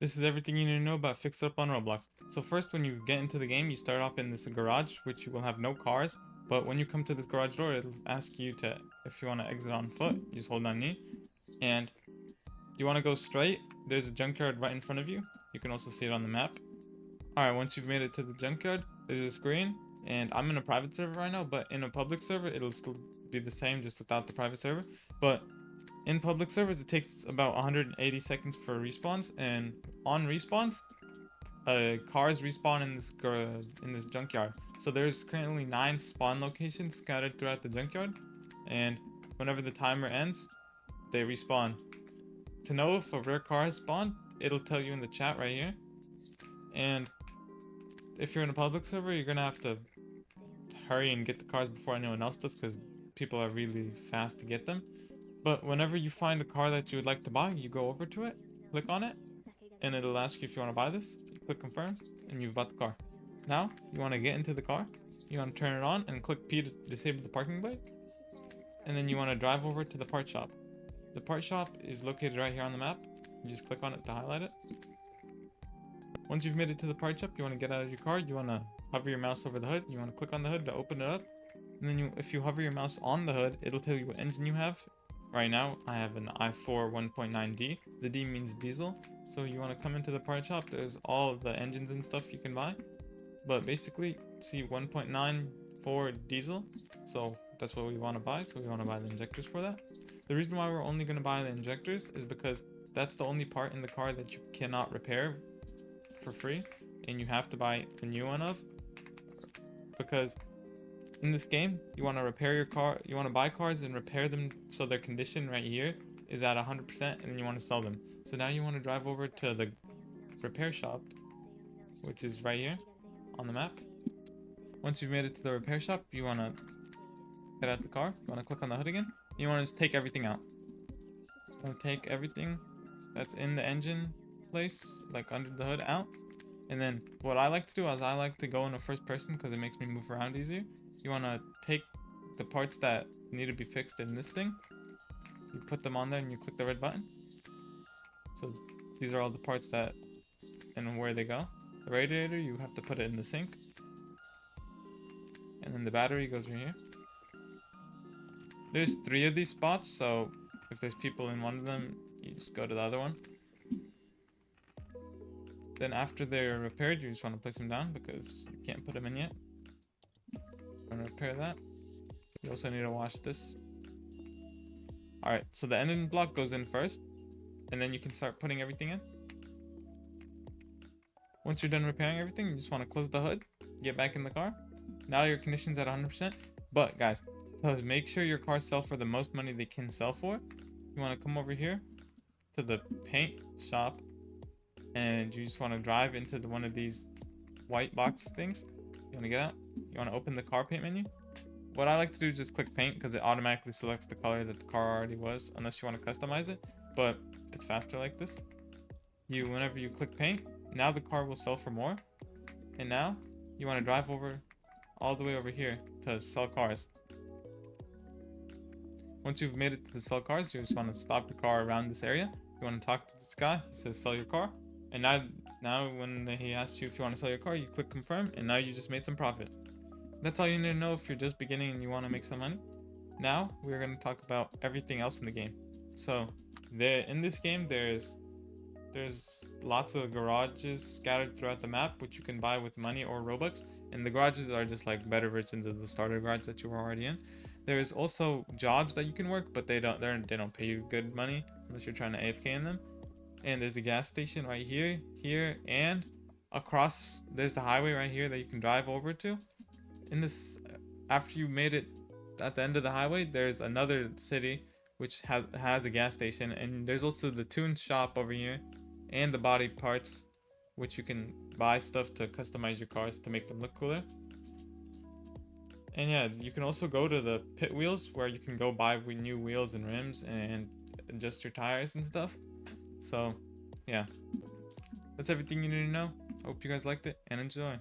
This is everything you need to know about Fix It Up on Roblox. So first, when you get into the game, you start off in this garage, which you will have no cars. But when you come to this garage door, it'll ask you to, if you want to exit on foot, you just hold down knee. And you want to go straight, there's a junkyard right in front of you. You can also see it on the map. Alright, once you've made it to the junkyard, there's a screen. And I'm in a private server right now, but in a public server, it'll still be the same, just without the private server. But in public servers, it takes about 180 seconds for respawns, and on respawns, cars respawn in this junkyard. So there's currently 9 spawn locations scattered throughout the junkyard, and whenever the timer ends, they respawn. To know if a rare car has spawned, it'll tell you in the chat right here. And if you're in a public server, you're gonna have to hurry and get the cars before anyone else does, because people are really fast to get them. But whenever you find a car that you would like to buy, you go over to it, click on it, and it'll ask you if you want to buy this. You click confirm, and you've bought the car. Now, you want to get into the car, you want to turn it on, and click P to disable the parking brake. And then you want to drive over to the part shop. The part shop is located right here on the map. You just click on it to highlight it. Once you've made it to the part shop, you want to get out of your car, you want to hover your mouse over the hood, you want to click on the hood to open it up. And then if you hover your mouse on the hood, it'll tell you what engine you have. Right now, I have an i4 1.9D. The D means diesel. So you want to come into the part shop. There's all the engines and stuff you can buy. But basically, see 1.94 diesel. So that's what we want to buy. So we want to buy the injectors for that. The reason why we're only going to buy the injectors is because that's the only part in the car that you cannot repair for free. And you have to buy a new one of. Because in this game, you want to repair your car, you want to buy cars and repair them so their condition right here is at 100%, and then you want to sell them. So now you want to drive over to the repair shop, which is right here on the map. Once you've made it to the repair shop, you want to get out the car, you want to click on the hood again, you want to just take everything out. You want to take everything that's in the engine place, like under the hood, out. And then what I like to do is I like to go in a first person because it makes me move around easier. You want to take the parts that need to be fixed in this thing. You put them on there and you click the red button. So these are all the parts that and where they go. The radiator, you have to put it in the sink. And then the battery goes right here. There's 3 of these spots, so if there's people in one of them, you just go to the other one. Then after they're repaired, you just want to place them down because you can't put them in yet. I'm gonna repair that. You also need to wash this. Alright, so the engine block goes in first, and then you can start putting everything in. Once you're done repairing everything, you just want to close the hood, get back in the car. Now your condition's at 100%. But guys, to make sure your cars sell for the most money they can sell for, you want to come over here to the paint shop, and you just want to drive into one of these white box things. You want to get out, you want to open the car paint menu. What I like to do is just click paint because it automatically selects the color that the car already was, unless you want to customize it, but it's faster like this. Whenever you click paint, now the car will sell for more. And now you want to drive over all the way over here to sell cars. Once you've made it to the sell cars, you just want to stop your car around this area. You want to talk to this guy, he says sell your car. And now when he asks you if you want to sell your car, you click confirm, and now you just made some profit. That's all you need to know if you're just beginning and you want to make some money. Now we're going to talk about everything else in the game. So in this game, there's lots of garages scattered throughout the map, which you can buy with money or Robux. And the garages are just like better versions of the starter garage that you were already in. There is also jobs that you can work, but they don't pay you good money unless you're trying to AFK in them. And there's a gas station right here, and across there's the highway right here that you can drive over to. After you made it at the end of the highway, there's another city which has a gas station, and there's also the tune shop over here and the body parts, which you can buy stuff to customize your cars to make them look cooler. And yeah, you can also go to the pit wheels where you can go buy new wheels and rims and adjust your tires and stuff. So yeah, that's everything you need to know. Hope you guys liked it and enjoy.